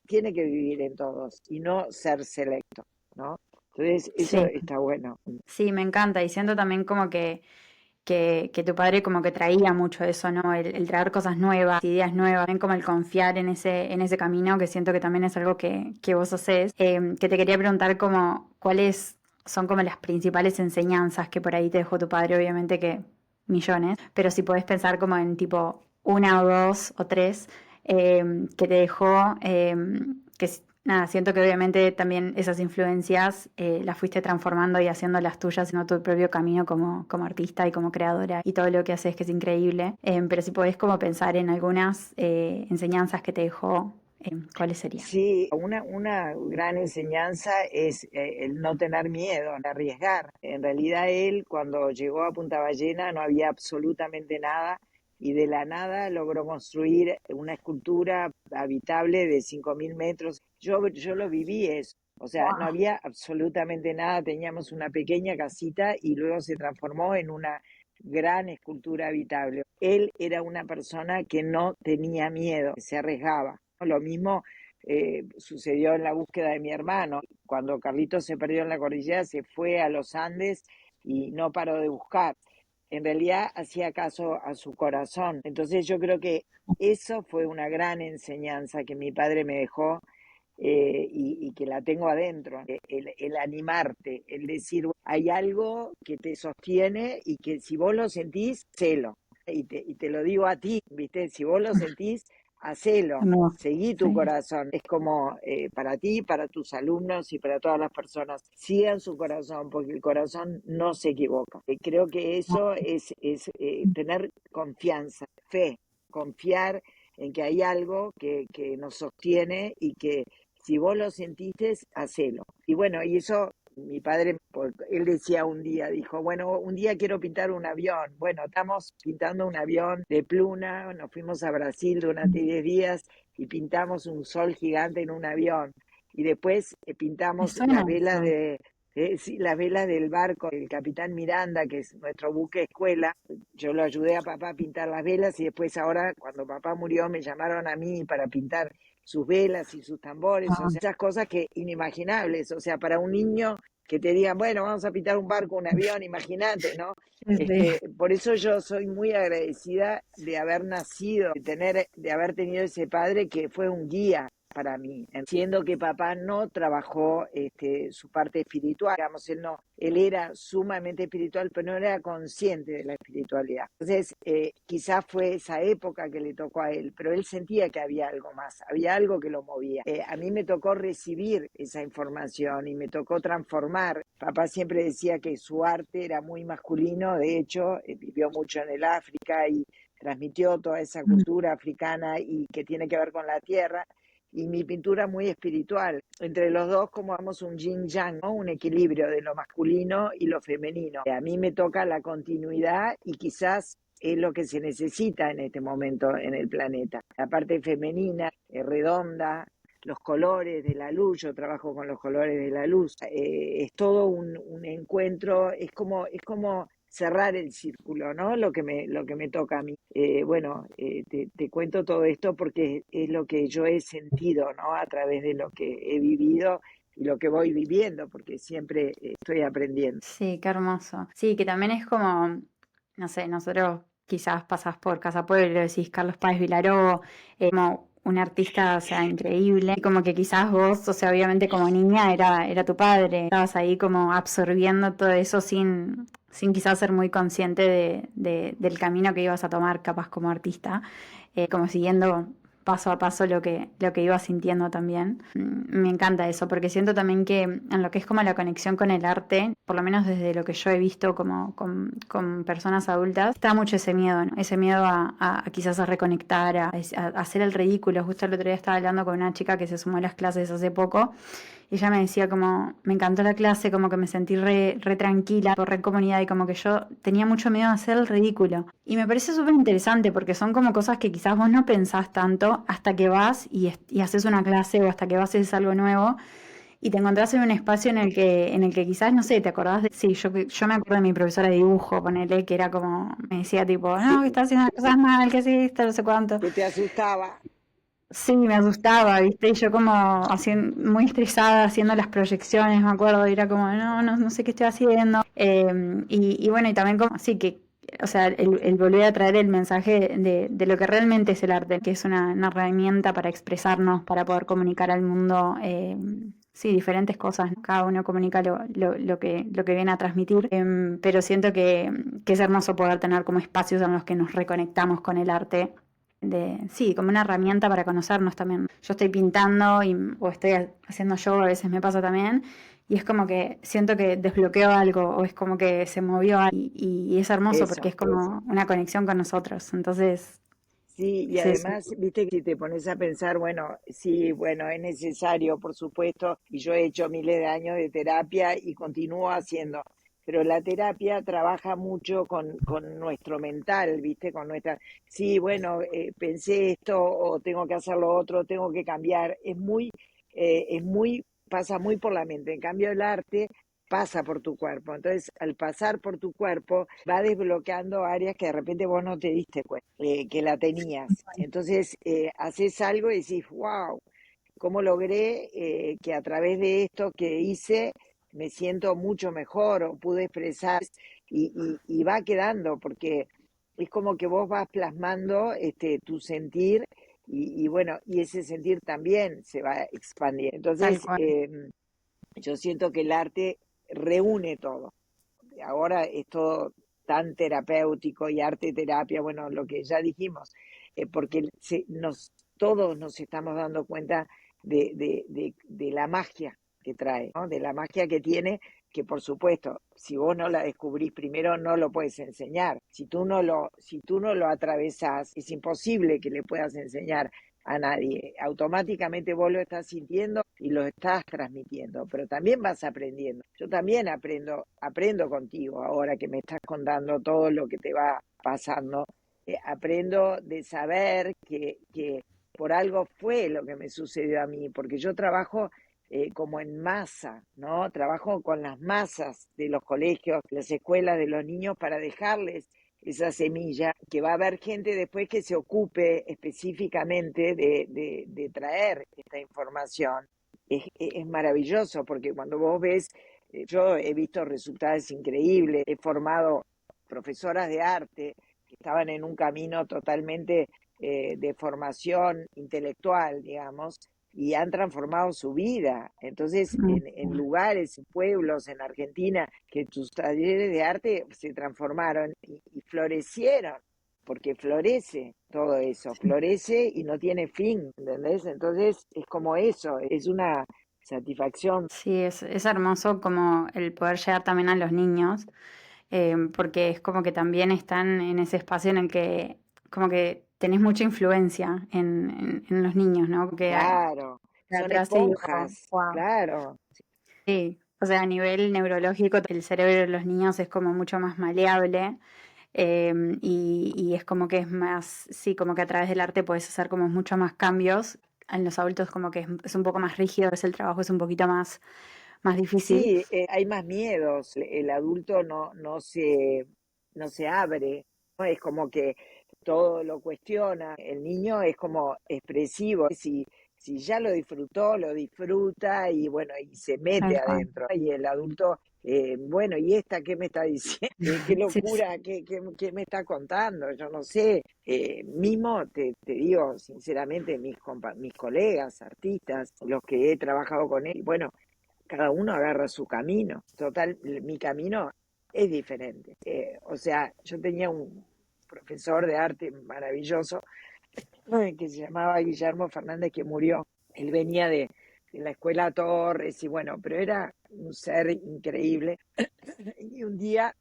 Speaker 3: tiene que vivir en todos y no ser selecto, ¿no? Entonces, eso
Speaker 2: sí,
Speaker 3: está bueno.
Speaker 2: sí, me encanta. Y siento también como que que tu padre como que traía mucho eso, ¿no? El traer cosas nuevas, ideas nuevas, también como el confiar en ese camino, que siento que también es algo que vos hacés. Que te quería preguntar como, ¿cuáles son como las principales enseñanzas que por ahí te dejó tu padre? Obviamente que millones, pero si podés pensar como en tipo una o dos o tres que te dejó, nada, siento que obviamente también esas influencias las fuiste transformando y haciendo las tuyas, en tu propio camino como artista y como creadora y todo lo que haces que es increíble. Pero si podés como pensar en algunas enseñanzas que te dejó, ¿cuáles serían?
Speaker 3: Sí, una gran enseñanza es el no tener miedo, el arriesgar. En realidad él cuando llegó a Punta Ballena no había absolutamente nada y de la nada logró construir una escultura habitable de 5.000 metros. Yo lo viví eso. O sea, no
Speaker 2: Wow.
Speaker 3: había absolutamente nada, teníamos una pequeña casita y luego se transformó en una gran escultura habitable. Él era una persona que no tenía miedo, se arriesgaba. Lo mismo sucedió en la búsqueda de mi hermano. Cuando Carlitos se perdió en la cordillera, se fue a los Andes y no paró de buscar. En realidad hacía caso a su corazón. Entonces yo creo que eso fue una gran enseñanza que mi padre me dejó y que la tengo adentro. El animarte, el decir, hay algo que te sostiene y que si vos lo sentís, hacelo. Y te lo digo a ti, ¿viste? Si vos lo sentís, hacelo.
Speaker 2: Hermoso.
Speaker 3: Seguí tu
Speaker 2: Sí.
Speaker 3: corazón. Es como para ti, para tus alumnos y para todas las personas. Sigan su corazón, porque el corazón no se equivoca. Creo que eso es tener confianza, fe, confiar en que hay algo que nos sostiene y que si vos lo sentiste, hacelo. Y bueno, y eso mi padre, él decía un día, dijo, bueno, un día quiero pintar un avión. Bueno, estamos pintando un avión de pluna, nos fuimos a Brasil durante 10 días y pintamos un sol gigante en un avión. Y después
Speaker 2: Me
Speaker 3: pintamos las
Speaker 2: suena
Speaker 3: velas
Speaker 2: eso.
Speaker 3: sí, las velas del barco, el capitán Miranda, que es nuestro buque escuela. Yo lo ayudé a papá a pintar las velas y después ahora, cuando papá murió, me llamaron a mí para pintar sus velas y sus tambores, o
Speaker 2: Ah,
Speaker 3: sea, esas cosas que inimaginables, o sea, para un niño que te digan, bueno, vamos a pintar un barco, un avión, imagínate, ¿no?
Speaker 2: sí.
Speaker 3: Por eso yo soy muy agradecida de haber nacido, de haber tenido ese padre que fue un guía para mí, siendo que papá no trabajó su parte espiritual, digamos, él era sumamente espiritual, pero no era consciente de la espiritualidad. Entonces, quizás fue esa época que le tocó a él, pero él sentía que había algo más, había algo que lo movía. A mí me tocó recibir esa información y me tocó transformar. Papá siempre decía que su arte era muy masculino, de hecho, vivió mucho en el África y transmitió toda esa cultura africana y que tiene que ver con la tierra, y mi pintura muy espiritual. Entre los dos como damos un yin yang, ¿no? Un equilibrio de lo masculino y lo femenino. A mí me toca la continuidad y quizás es lo que se necesita en este momento en el planeta. La parte femenina, redonda, los colores de la luz, yo trabajo con los colores de la luz, es todo un encuentro, es como cerrar el círculo, ¿no? Lo que me toca a mí. Te cuento todo esto porque es lo que yo he sentido, ¿no? A través de lo que he vivido y lo que voy viviendo, porque siempre estoy aprendiendo.
Speaker 2: Sí, qué hermoso. Sí, que también es como, no sé, nosotros quizás pasás por Casa Pueblo y lo decís Carlos Páez Vilaró, como un artista, o sea, increíble, y como que quizás vos, o sea, obviamente como niña era tu padre, estabas ahí como absorbiendo todo eso sin quizás ser muy consciente del camino que ibas a tomar capaz como artista, como siguiendo paso a paso lo que iba sintiendo también. Me encanta eso, porque siento también que en lo que es como la conexión con el arte, por lo menos desde lo que yo he visto como con personas adultas, está mucho ese miedo, ¿no? Ese miedo a quizás a reconectar, a hacer el ridículo. Justo el otro día estaba hablando con una chica que se sumó a las clases hace poco y ella me decía como, me encantó la clase, como que me sentí re tranquila, re en comunidad y como que yo tenía mucho miedo a hacer el ridículo. Y me parece súper interesante porque son como cosas que quizás vos no pensás tanto hasta que vas y haces una clase o hasta que vas y haces algo nuevo y te encontrás en un espacio en el que quizás, no sé, te acordás de, sí, yo me acuerdo de mi profesora de dibujo, ponele, que era como, me decía tipo, no, que
Speaker 3: Sí,
Speaker 2: estás haciendo las cosas mal, que sí, esto, no sé cuánto.
Speaker 3: que te asustaba.
Speaker 2: Sí, me asustaba, ¿viste? Y yo como muy estresada haciendo las proyecciones, me acuerdo, y era como, no sé qué estoy haciendo. Y bueno, y también como, sí, que o sea, el volver a traer el mensaje de lo que realmente es el arte, que es una herramienta para expresarnos, para poder comunicar al mundo, sí, diferentes cosas, ¿no? Cada uno comunica lo que viene a transmitir, pero siento que es hermoso poder tener como espacios en los que nos reconectamos con el arte. Sí, como una herramienta para conocernos también. Yo estoy pintando o estoy haciendo yoga, a veces me pasa también, y es como que siento que desbloqueo algo o es como que se movió algo y es hermoso porque
Speaker 3: Eso.
Speaker 2: es como una conexión con nosotros. Entonces,
Speaker 3: Sí, y
Speaker 2: es eso.
Speaker 3: además, viste que si te pones a pensar, bueno, sí, bueno, es necesario, por supuesto, y yo he hecho miles de años de terapia y continúo haciendo, pero la terapia trabaja mucho con nuestro mental, viste, con nuestra, sí, bueno, pensé esto o tengo que hacer lo otro, tengo que cambiar, pasa muy por la mente. En cambio, el arte pasa por tu cuerpo. Entonces, al pasar por tu cuerpo, va desbloqueando áreas que de repente vos no te diste cuenta que la tenías. Entonces, haces algo y decís, wow, ¿cómo logré que a través de esto que hice me siento mucho mejor o pude expresar? Y va quedando, porque es como que vos vas plasmando tu sentir y bueno, y ese sentir también se va expandiendo.
Speaker 2: Tal
Speaker 3: Entonces,
Speaker 2: cual.
Speaker 3: yo siento que el arte reúne todo. Ahora es todo tan terapéutico y arte terapia, bueno, lo que ya dijimos, porque todos nos estamos dando cuenta de la magia que trae, ¿no? De la magia que tiene, que por supuesto, si vos no la descubrís primero, no lo puedes enseñar. Si tú no lo atravesás, es imposible que le puedas enseñar a nadie. Automáticamente vos lo estás sintiendo y lo estás transmitiendo, pero también vas aprendiendo. Yo también aprendo contigo ahora que me estás contando todo lo que te va pasando. Aprendo de saber que por algo fue lo que me sucedió a mí, porque yo trabajo como en masa, ¿no? Trabajo con las masas de los colegios, las escuelas de los niños para dejarles esa semilla, que va a haber gente después que se ocupe específicamente de traer esta información. Es maravilloso porque cuando vos ves, yo he visto resultados increíbles, he formado profesoras de arte que estaban en un camino totalmente de formación intelectual, digamos, y han transformado su vida. Entonces, en lugares, en pueblos, en Argentina, que tus talleres de arte se transformaron y florecieron, porque florece todo eso, florece y no tiene fin, ¿entendés? Entonces, es como eso, es una satisfacción.
Speaker 2: Sí, es hermoso como el poder llegar también a los niños, porque es como que también están en ese espacio en el que como que tenés mucha influencia en los niños, ¿no? Que
Speaker 3: Claro, son
Speaker 2: atrás y digo,
Speaker 3: esponjas,
Speaker 2: wow.
Speaker 3: claro.
Speaker 2: Sí, o sea, a nivel neurológico, el cerebro de los niños es como mucho más maleable, y es como que es más, sí, como que a través del arte puedes hacer como mucho más cambios. En los adultos como que es un poco más rígido, es el trabajo es un poquito más difícil.
Speaker 3: Sí, hay más miedos. El adulto no se abre, ¿no? Es como que todo lo cuestiona. El niño es como expresivo. Si ya lo disfrutó, lo disfruta y bueno, y se mete
Speaker 2: Tal cual.
Speaker 3: adentro. Y el adulto, bueno, ¿y esta qué me está diciendo? ¿Qué
Speaker 2: Sí, sí.
Speaker 3: locura? ¿Qué me está contando? Yo no sé. Mismo te digo, sinceramente, mis colegas, artistas, los que he trabajado con él, bueno, cada uno agarra su camino. Total, mi camino es diferente. O sea, yo tenía un profesor de arte maravilloso que se llamaba Guillermo Fernández, que murió. Él venía de la escuela Torres y bueno, pero era un ser increíble. Y un día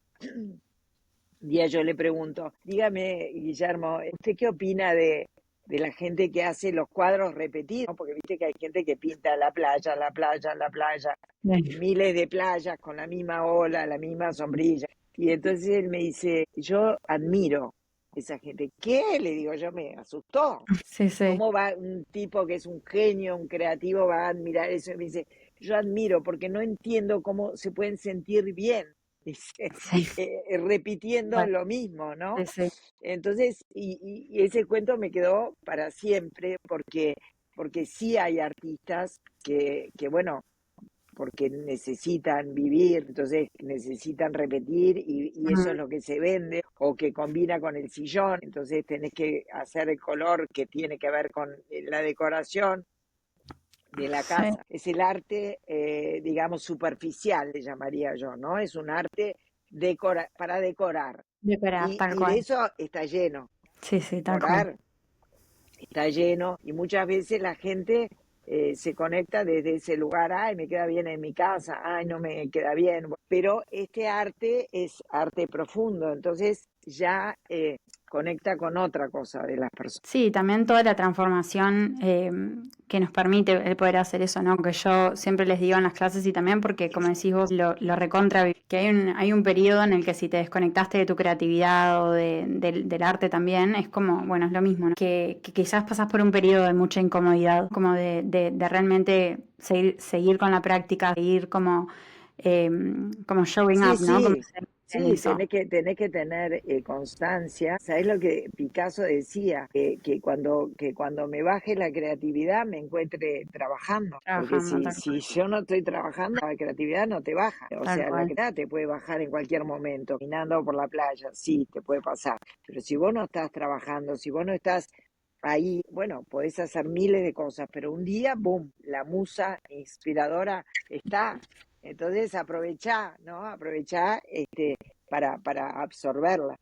Speaker 3: yo le pregunto, dígame, Guillermo, ¿usted qué opina de la gente que hace los cuadros repetidos? ¿No? Porque viste que hay gente que pinta la playa, la playa, la playa, miles de playas con la misma ola, la misma sombrilla. Y entonces él me dice, yo admiro esa gente. ¿Qué? Le digo, yo me asustó.
Speaker 2: Sí, sí.
Speaker 3: ¿Cómo va un tipo que es un genio, un creativo, va a admirar eso? Y me dice, yo admiro porque no entiendo cómo se pueden sentir bien, dice,
Speaker 2: Sí,
Speaker 3: repitiendo
Speaker 2: bueno,
Speaker 3: lo mismo, ¿no?
Speaker 2: sí, sí.
Speaker 3: Entonces, y ese cuento me quedó para siempre porque sí hay artistas que bueno, porque necesitan vivir, entonces necesitan repetir y eso es lo que se vende o que combina con el sillón, entonces tenés que hacer el color que tiene que ver con la decoración de la
Speaker 2: Sí,
Speaker 3: casa. Es el arte, digamos, superficial, le llamaría yo, ¿no? Es un arte para decorar.
Speaker 2: decorar, tal
Speaker 3: Y de
Speaker 2: cual.
Speaker 3: eso está lleno.
Speaker 2: Sí, sí, tal cual.
Speaker 3: Decorar está lleno y muchas veces la gente se conecta desde ese lugar, ay, me queda bien en mi casa, ay, no me queda bien, pero este arte es arte profundo, entonces ya conecta con otra cosa de las personas.
Speaker 2: Sí, también toda la transformación que nos permite el poder hacer eso, ¿no? Que yo siempre les digo en las clases y también porque, como decís vos, lo recontra, que hay un periodo en el que si te desconectaste de tu creatividad o del arte también, es como, bueno, es lo mismo, ¿no? Que quizás pasás por un periodo de mucha incomodidad, como de realmente seguir con la práctica, seguir como showing
Speaker 3: Sí,
Speaker 2: up, ¿no? Como
Speaker 3: sí,
Speaker 2: ser en
Speaker 3: sí,
Speaker 2: eso.
Speaker 3: tenés que tener constancia. ¿Sabés lo que Picasso decía? Que cuando me baje la creatividad me encuentre trabajando. Porque
Speaker 2: Trabajando, tal
Speaker 3: si
Speaker 2: cual.
Speaker 3: yo no estoy trabajando, la creatividad no te baja. O
Speaker 2: Tal
Speaker 3: sea, la
Speaker 2: cual.
Speaker 3: creatividad te puede bajar en cualquier momento, caminando por la playa, sí, te puede pasar. Pero si vos no estás trabajando, si vos no estás ahí, bueno, podés hacer miles de cosas, pero un día, boom, la musa inspiradora está. Entonces aprovechá, ¿no? Aprovechá para absorberla.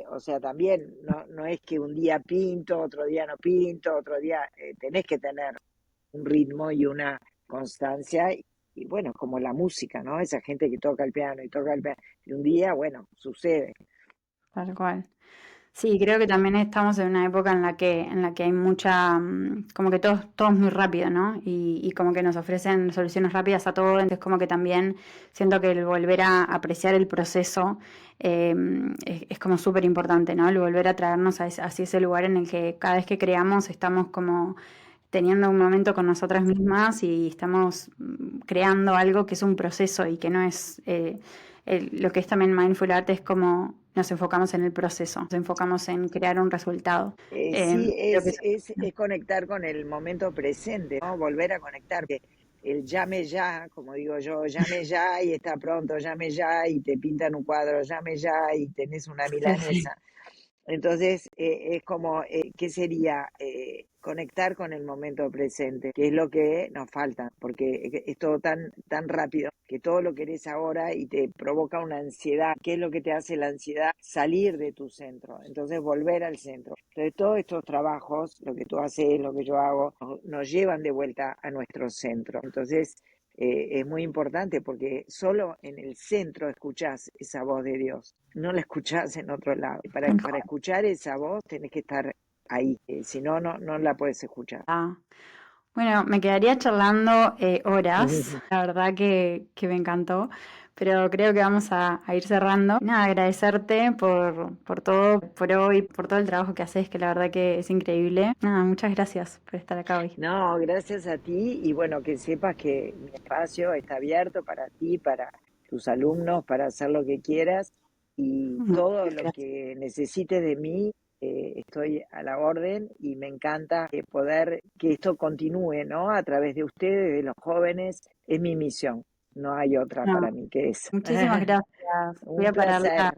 Speaker 3: O sea, también no es que un día pinto, otro día no pinto, otro día tenés que tener un ritmo y una constancia. Y bueno, como la música, ¿no? Esa gente que toca el piano y toca el piano. Y un día, bueno, sucede.
Speaker 2: Tal cual. Sí, creo que también estamos en una época en la que hay mucha, como que todo es muy rápido, ¿no? Y como que nos ofrecen soluciones rápidas a todo, entonces como que también siento que el volver a apreciar el proceso eh, es como súper importante, ¿no? El volver a traernos hacia ese lugar en el que cada vez que creamos estamos como teniendo un momento con nosotras mismas y estamos creando algo que es un proceso y que no es lo que es también mindful art es como nos enfocamos en el proceso, nos enfocamos en crear un resultado.
Speaker 3: Sí,
Speaker 2: Creo que
Speaker 3: es conectar con el momento presente, ¿no? Volver a conectar, que el llame ya, como digo yo, llame ya y está pronto, llame ya y te pintan un cuadro, llame ya y tenés una
Speaker 2: sí, sí,
Speaker 3: milanesa. Entonces, es como, ¿qué sería? Conectar con el momento presente, que es lo que nos falta, porque es todo tan rápido que todo lo querés ahora y te provoca una ansiedad. ¿Qué es lo que te hace la ansiedad? Salir de tu centro, entonces volver al centro. Entonces, todos estos trabajos, lo que tú haces, lo que yo hago, nos llevan de vuelta a nuestro centro. Entonces, es muy importante porque solo en el centro escuchás esa voz de Dios, no la escuchás en otro lado.
Speaker 2: tal
Speaker 3: Para
Speaker 2: cual.
Speaker 3: escuchar esa voz tenés que estar ahí, si no, no la puedes escuchar.
Speaker 2: Ah, bueno, me quedaría charlando horas, la verdad que me encantó, pero creo que vamos a ir cerrando. Nada, agradecerte por todo, por hoy, por todo el trabajo que haces, que la verdad que es increíble. Nada, muchas gracias por estar acá hoy.
Speaker 3: No, gracias a ti y bueno, que sepas que mi espacio está abierto para ti, para tus alumnos, para hacer lo que quieras y todo
Speaker 2: Muchas
Speaker 3: lo
Speaker 2: gracias.
Speaker 3: que necesites de mí, estoy a la orden y me encanta poder que esto continúe, ¿no? A través de ustedes, de los jóvenes, es mi misión, no hay otra
Speaker 2: No,
Speaker 3: para mí que esa.
Speaker 2: muchísimas gracias. Voy
Speaker 3: Un
Speaker 2: a parar
Speaker 3: placer.